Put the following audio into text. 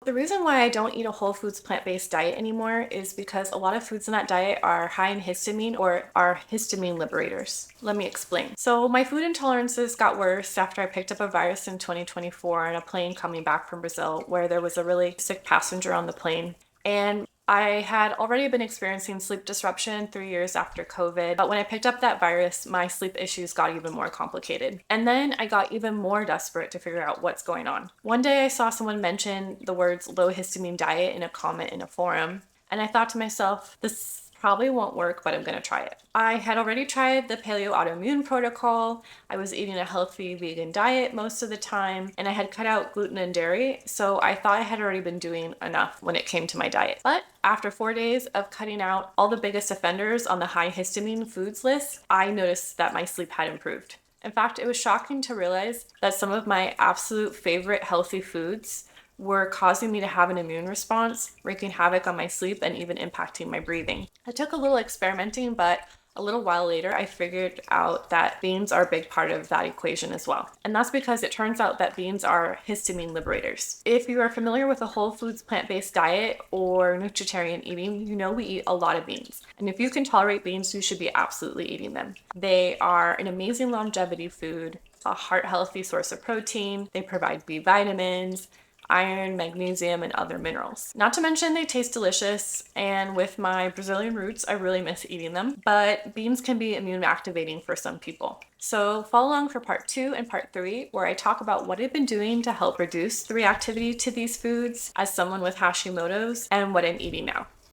The reason why I don't eat a whole foods plant-based diet anymore is because a lot of foods in that diet are high in histamine or are histamine liberators. Let me explain. So my food intolerances got worse after I picked up a virus in 2024 on a plane coming back from Brazil where there was a really sick passenger on the plane. And I had already been experiencing sleep disruption 3 years after COVID, but when I picked up that virus, my sleep issues got even more complicated. And then I got even more desperate to figure out what's going on. One day I saw someone mention the words low histamine diet in a comment in a forum, and I thought to myself, this probably won't work, but I'm gonna try it. I had already tried the paleo autoimmune protocol. I was eating a healthy vegan diet most of the time, and I had cut out gluten and dairy, so I thought I had already been doing enough when it came to my diet. But after 4 days of cutting out all the biggest offenders on the high histamine foods list, I noticed that my sleep had improved. In fact, it was shocking to realize that some of my absolute favorite healthy foods were causing me to have an immune response, wreaking havoc on my sleep and even impacting my breathing. It took a little experimenting, but a little while later, I figured out that beans are a big part of that equation as well. And that's because it turns out that beans are histamine liberators. If you are familiar with a whole foods plant-based diet or nutritarian eating, you know we eat a lot of beans. And if you can tolerate beans, you should be absolutely eating them. They are an amazing longevity food, a heart-healthy source of protein. They provide B vitamins, iron, magnesium, and other minerals. Not to mention they taste delicious, and with my Brazilian roots, I really miss eating them, but beans can be immune activating for some people. So follow along for part 2 and part 3, where I talk about what I've been doing to help reduce the reactivity to these foods as someone with Hashimoto's and what I'm eating now.